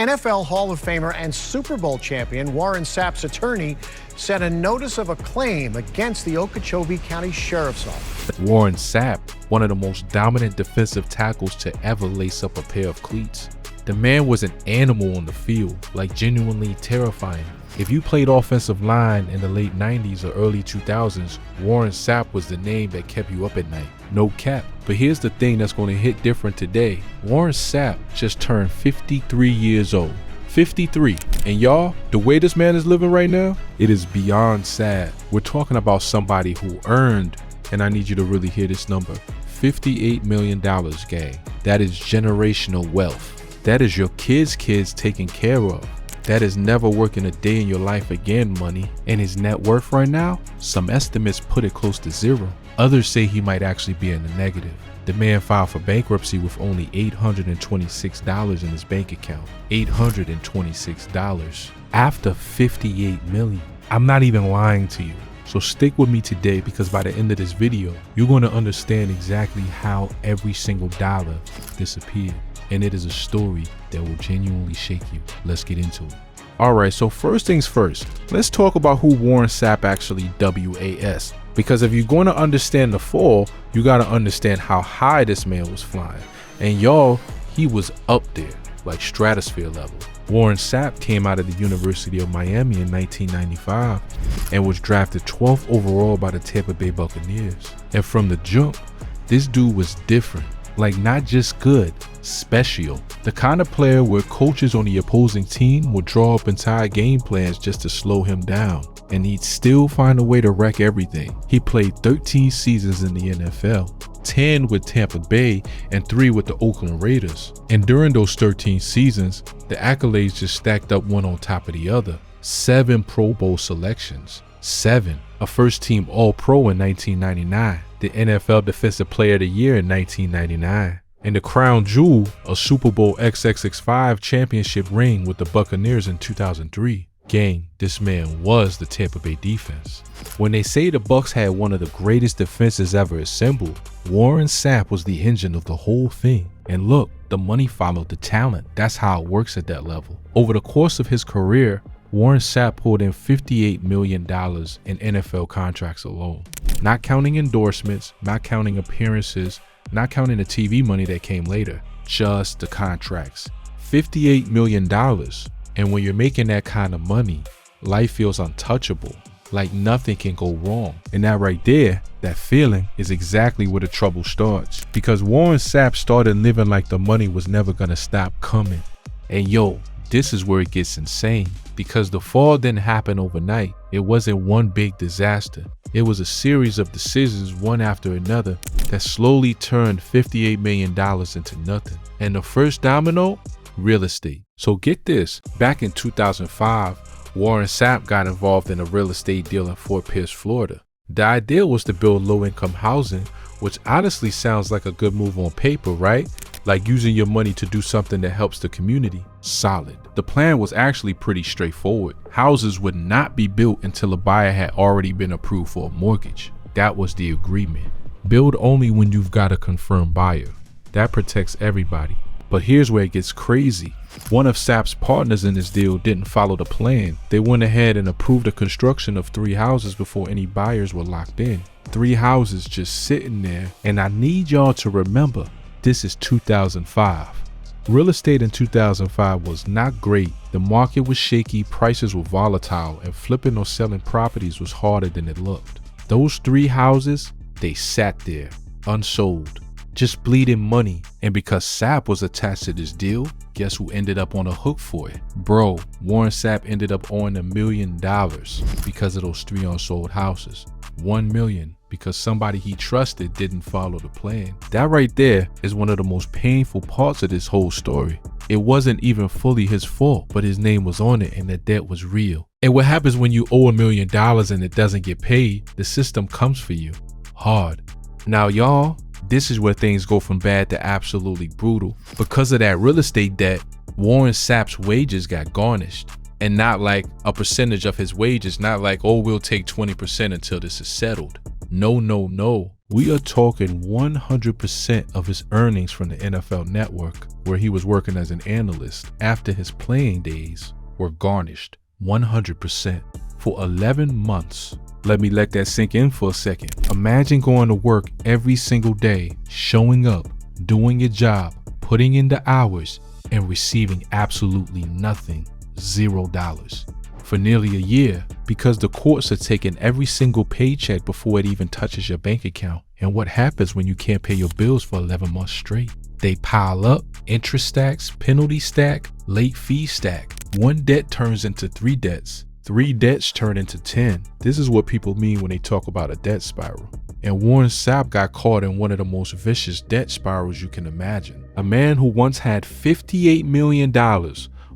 NFL Hall of Famer and Super Bowl champion Warren Sapp's attorney sent a notice of a claim against the Okeechobee County Sheriff's Office. Warren Sapp, one of the most dominant defensive tackles to ever lace up a pair of cleats. The man was an animal on the field, like genuinely terrifying. If you played offensive line in the late 90s or early 2000s, Warren Sapp was the name that kept you up at night. No cap. But here's the thing that's going to hit different today. Warren Sapp just turned 53 years old. 53. And y'all, the way this man is living right now, it is beyond sad. We're talking about somebody who earned, and I need you to really hear this number, $58 million, gang. That is generational wealth. That is your kids' taken care of. That is never working a day in your life again money. And his net worth right now, some estimates put it close to zero. Others say he might actually be in the negative. The man filed for bankruptcy with only $826 in his bank account. $826 after $58 million. I'm not even lying to you. So stick with me today, because by the end of this video, you're going to understand exactly how every single dollar disappeared. And it is a story that will genuinely shake you. Let's get into it. Alright, so first things first, let's talk about who Warren Sapp actually was. Because if you're going to understand the fall, you got to understand how high this man was flying. And y'all, he was up there, like stratosphere level. Warren Sapp came out of the University of Miami in 1995 and was drafted 12th overall by the Tampa Bay Buccaneers. And from the jump, this dude was different. Like, not just good, special. The kind of player where coaches on the opposing team would draw up entire game plans just to slow him down, and he'd still find a way to wreck everything. He played 13 seasons in the NFL, 10 with Tampa Bay and 3 with the Oakland Raiders. And during those 13 seasons, the accolades just stacked up one on top of the other. 7 Pro Bowl selections, 7, a first-team All-Pro in 1999, the NFL Defensive Player of the Year in 1999, and the crown jewel, a Super Bowl XXX5 championship ring with the Buccaneers in 2003. Gang, this man was the Tampa Bay defense. When they say the Bucs had one of the greatest defenses ever assembled, Warren Sapp was the engine of the whole thing. And look, the money followed the talent. That's how it works at that level. Over the course of his career, Warren Sapp pulled in $58 million in NFL contracts alone. Not counting endorsements, not counting appearances, not counting the TV money that came later, just the contracts. $58 million. And when you're making that kind of money, life feels untouchable, like nothing can go wrong. And that right there, that feeling, is exactly where the trouble starts. Because Warren Sapp started living like the money was never gonna stop coming. And yo, this is where it gets insane, because the fall didn't happen overnight. It wasn't one big disaster. It was a series of decisions, one after another, that slowly turned $58 million into nothing. And the first domino, real estate. So get this, back in 2005, Warren Sapp got involved in a real estate deal in Fort Pierce, Florida. The idea was to build low-income housing, which honestly sounds like a good move on paper, right? Like using your money to do something that helps the community. Solid. The plan was actually pretty straightforward. Houses would not be built until a buyer had already been approved for a mortgage. That was the agreement. Build only when you've got a confirmed buyer. That protects everybody. But here's where it gets crazy. One of Sapp's partners in this deal didn't follow the plan. They went ahead and approved the construction of 3 houses before any buyers were locked in. 3 houses just sitting there. And I need y'all to remember, this is 2005. Real estate in 2005 was not great. The market was shaky, prices were volatile, and flipping or selling properties was harder than it looked. Those 3 houses, they sat there, unsold, just bleeding money. And because Sapp was attached to this deal, guess who ended up on the hook for it? Bro, Warren Sapp ended up owing $1 million because of those 3 unsold houses. $1 million because somebody he trusted didn't follow the plan. That right there is one of the most painful parts of this whole story. It wasn't even fully his fault, but his name was on it and the debt was real. And what happens when you owe $1 million and it doesn't get paid? The system comes for you. Hard. Now y'all, this is where things go from bad to absolutely brutal. Because of that real estate debt, Warren Sapp's wages got garnished. And not like a percentage of his wages, not like, oh, we'll take 20% until this is settled. No. We are talking 100% of his earnings from the NFL Network, where he was working as an analyst after his playing days, were garnished 100% for 11 months. Let me let that sink in for a second. Imagine going to work every single day, showing up, doing your job, putting in the hours, and receiving absolutely nothing, $0, for nearly a year, because the courts are taking every single paycheck before it even touches your bank account. And what happens when you can't pay your bills for 11 months straight? They pile up, interest stacks, penalty stack, late fee stack. One debt turns into 3 debts. 3 debts turn into 10. This is what people mean when they talk about a debt spiral. And Warren Sapp got caught in one of the most vicious debt spirals you can imagine. A man who once had $58 million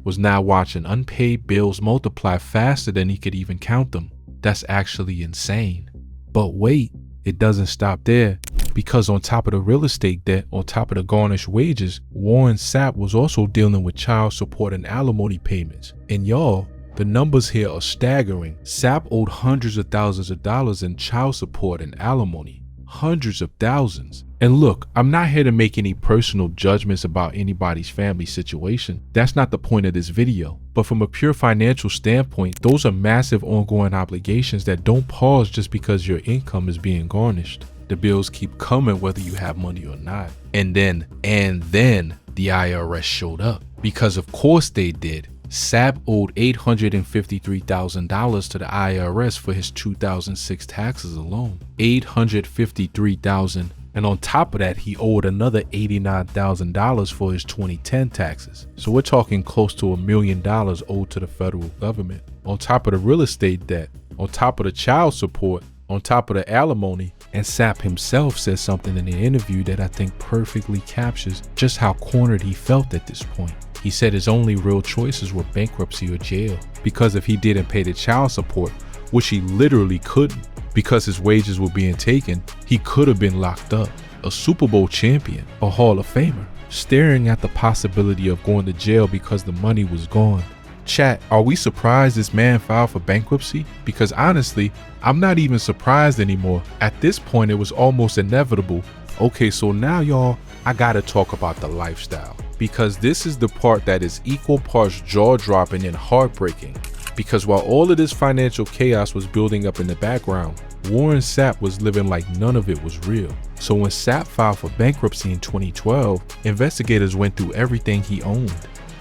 was now watching unpaid bills multiply faster than he could even count them. That's actually insane. But wait, it doesn't stop there, because on top of the real estate debt, on top of the garnished wages, Warren Sapp was also dealing with child support and alimony payments. And y'all, the numbers here are staggering. Sapp owed hundreds of thousands of dollars in child support and alimony. Hundreds of thousands. And look, I'm not here to make any personal judgments about anybody's family situation. That's not the point of this video. But from a pure financial standpoint, those are massive ongoing obligations that don't pause just because your income is being garnished. The bills keep coming whether you have money or not. And then the IRS showed up. Because of course they did. Sapp owed $853,000 to the IRS for his 2006 taxes alone. $853,000. And on top of that, he owed another $89,000 for his 2010 taxes. So we're talking close to $1 million owed to the federal government. On top of the real estate debt, on top of the child support, on top of the alimony. And Sapp himself said something in the interview that I think perfectly captures just how cornered he felt at this point. He said his only real choices were bankruptcy or jail, because if he didn't pay the child support, which he literally couldn't, because his wages were being taken, he could have been locked up. A Super Bowl champion, a Hall of Famer, staring at the possibility of going to jail because the money was gone. Chat, are we surprised this man filed for bankruptcy? Because honestly, I'm not even surprised anymore. At this point, it was almost inevitable. Okay, so now y'all, I gotta talk about the lifestyle, because this is the part that is equal parts jaw-dropping and heartbreaking. Because while all of this financial chaos was building up in the background, Warren Sapp was living like none of it was real. So when Sapp filed for bankruptcy in 2012, investigators went through everything he owned,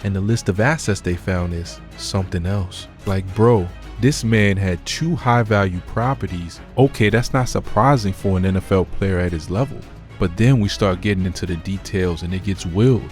and the list of assets they found is something else. Like, bro, this man had 2 high-value properties. Okay, that's not surprising for an NFL player at his level. But then we start getting into the details and it gets wild.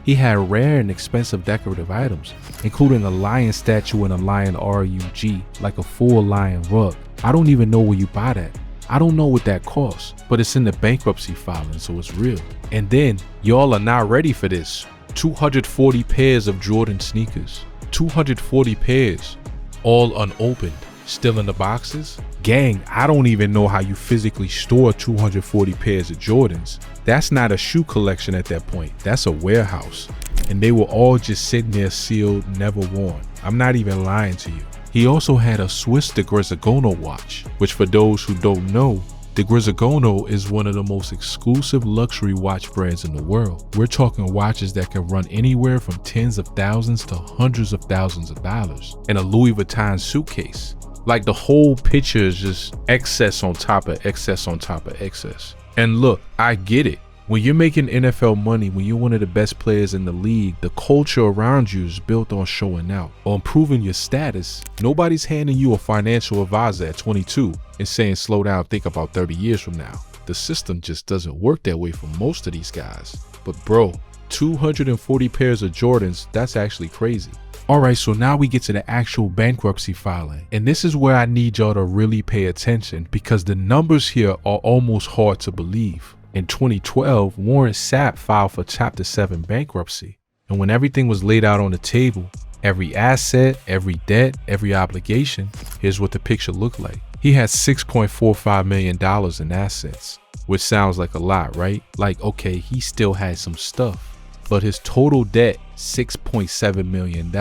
He had rare and expensive decorative items, including a lion statue and a lion RUG, like a full lion rug. I don't even know where you buy that. I don't know what that costs, but it's in the bankruptcy filing, so it's real. And then, y'all are not ready for this. 240 pairs of Jordan sneakers. 240 pairs, all unopened, still in the boxes. Gang, I don't even know how you physically store 240 pairs of Jordans. That's not a shoe collection at that point. That's a warehouse. And they were all just sitting there sealed, never worn. I'm not even lying to you. He also had a Swiss de Grisagono watch, which for those who don't know, de Grisagono is one of the most exclusive luxury watch brands in the world. We're talking watches that can run anywhere from tens of thousands to hundreds of thousands of dollars. And a Louis Vuitton suitcase. Like, the whole picture is just excess on top of excess on top of excess. And look, I get it. When you're making NFL money, when you're one of the best players in the league, the culture around you is built on showing out, on proving your status. Nobody's handing you a financial advisor at 22 and saying, slow down, think about 30 years from now. The system just doesn't work that way for most of these guys. But bro, 240 pairs of Jordans, that's actually crazy. Alright, so now we get to the actual bankruptcy filing. And this is where I need y'all to really pay attention, because the numbers here are almost hard to believe. In 2012, Warren Sapp filed for Chapter 7 bankruptcy. And when everything was laid out on the table, every asset, every debt, every obligation, here's what the picture looked like. He had $6.45 million in assets, which sounds like a lot, right? Like, okay, he still had some stuff. But his total debt, $6.7 million.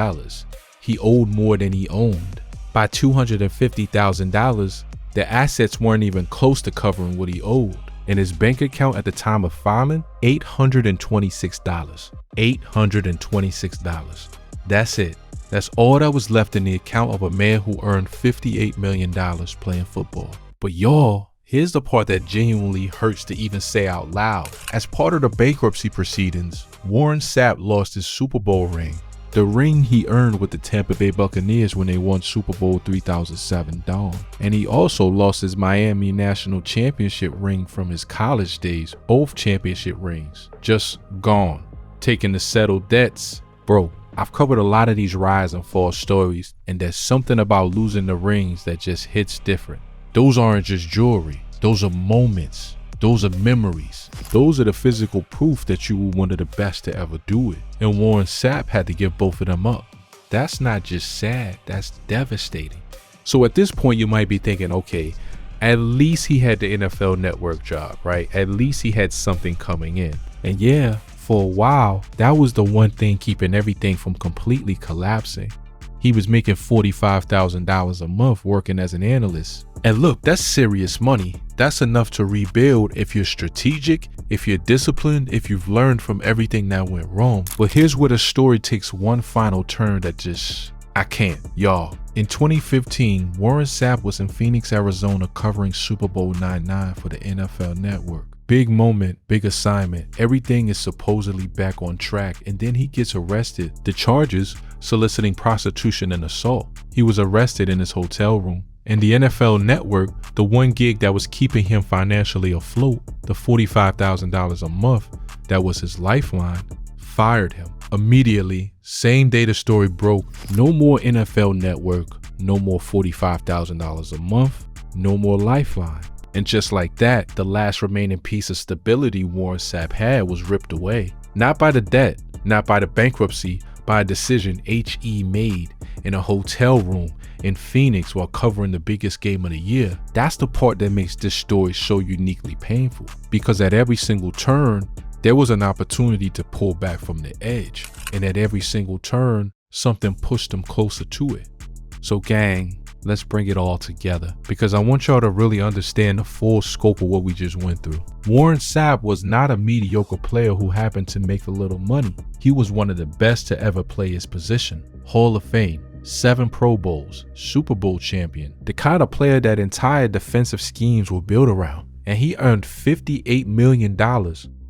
He owed more than he owned. By $250,000, The assets weren't even close to covering what he owed. And his bank account at the time of filing, $826. $826. That's it. That's all that was left in the account of a man who earned $58 million playing football. But y'all, here's the part that genuinely hurts to even say out loud. As part of the bankruptcy proceedings, Warren Sapp lost his Super Bowl ring. The ring he earned with the Tampa Bay Buccaneers when they won Super Bowl 3007 down. And he also lost his Miami National Championship ring from his college days, both championship rings. Just gone. Taking to settle debts. Bro, I've covered a lot of these rise and fall stories, and there's something about losing the rings that just hits different. Those aren't just jewelry. Those are moments. Those are memories. Those are the physical proof that you were one of the best to ever do it. And Warren Sapp had to give both of them up. That's not just sad, that's devastating. So at this point you might be thinking, okay, at least he had the NFL Network job, right? At least he had something coming in. And yeah, for a while, that was the one thing keeping everything from completely collapsing. He was making $45,000 a month working as an analyst. And look, that's serious money. That's enough to rebuild if you're strategic, if you're disciplined, if you've learned from everything that went wrong. But here's where the story takes one final turn that just, I can't, y'all. In 2015, Warren Sapp was in Phoenix, Arizona covering Super Bowl 99 for the NFL Network. Big moment, big assignment. Everything is supposedly back on track, and then he gets arrested. The charges, soliciting prostitution and assault. He was arrested in his hotel room. And the NFL Network, the one gig that was keeping him financially afloat, the $45,000 a month, that was his lifeline, fired him. Immediately, same day the story broke, no more NFL Network, no more $45,000 a month, no more lifeline. And just like that, the last remaining piece of stability Warren Sapp had was ripped away. Not by the debt, not by the bankruptcy, by a decision HE made in a hotel room in Phoenix while covering the biggest game of the year. That's the part that makes this story so uniquely painful, because at every single turn, there was an opportunity to pull back from the edge. And at every single turn, something pushed him closer to it. So gang, let's bring it all together, because I want y'all to really understand the full scope of what we just went through. Warren Sapp was not a mediocre player who happened to make a little money. He was one of the best to ever play his position. Hall of Fame, 7 Pro Bowls, Super Bowl champion, the kind of player that entire defensive schemes were built around. And he earned $58 million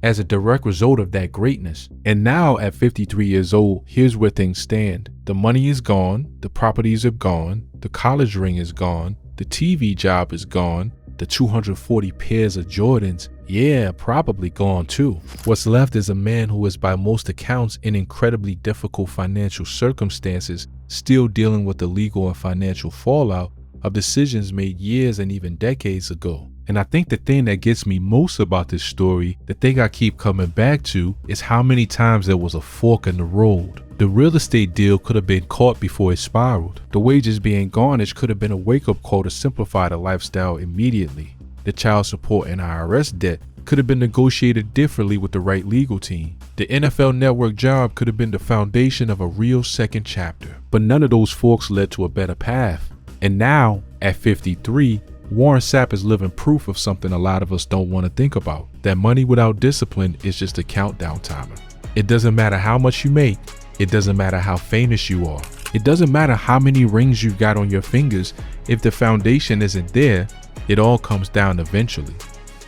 as a direct result of that greatness. And now at 53 years old, here's where things stand. The money is gone, the properties are gone, the college ring is gone, the TV job is gone, the 240 pairs of Jordans, yeah, probably gone too. What's left is a man who is by most accounts in incredibly difficult financial circumstances, still dealing with the legal and financial fallout of decisions made years and even decades ago. And I think the thing that gets me most about this story, the thing I keep coming back to, is how many times there was a fork in the road. The real estate deal could have been caught before it spiraled. The wages being garnished could have been a wake-up call to simplify the lifestyle immediately. The child support and IRS debt could have been negotiated differently with the right legal team. The NFL Network job could have been the foundation of a real second chapter. But none of those forks led to a better path. And now, at 53, Warren Sapp is living proof of something a lot of us don't want to think about. That money without discipline is just a countdown timer. It doesn't matter how much you make. It doesn't matter how famous you are. It doesn't matter how many rings you've got on your fingers. If the foundation isn't there, it all comes down eventually.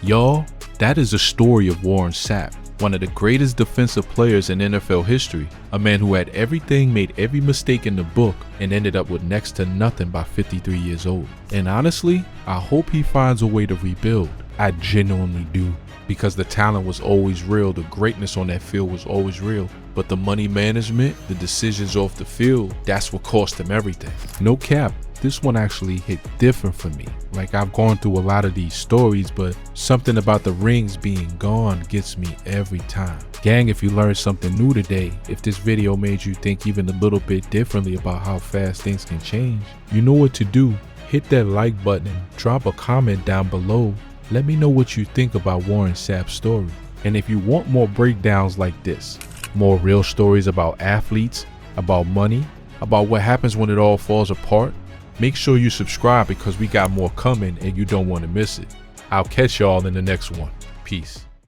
Y'all, that is the story of Warren Sapp, one of the greatest defensive players in NFL history, a man who had everything, made every mistake in the book, and ended up with next to nothing by 53 years old. And honestly, I hope he finds a way to rebuild. I genuinely do, because the talent was always real, the greatness on that field was always real, but the money management, the decisions off the field, that's what cost him everything. No cap. This one actually hit different for me. Like, I've gone through a lot of these stories, but something about the rings being gone gets me every time. Gang, if you learned something new today, if this video made you think even a little bit differently about how fast things can change, you know what to do. Hit that like button and drop a comment down below. Let me know what you think about Warren Sapp's story. And if you want more breakdowns like this, more real stories about athletes, about money, about what happens when it all falls apart, Make sure you subscribe because we got more coming and you don't want to miss it. I'll catch y'all in the next one. Peace.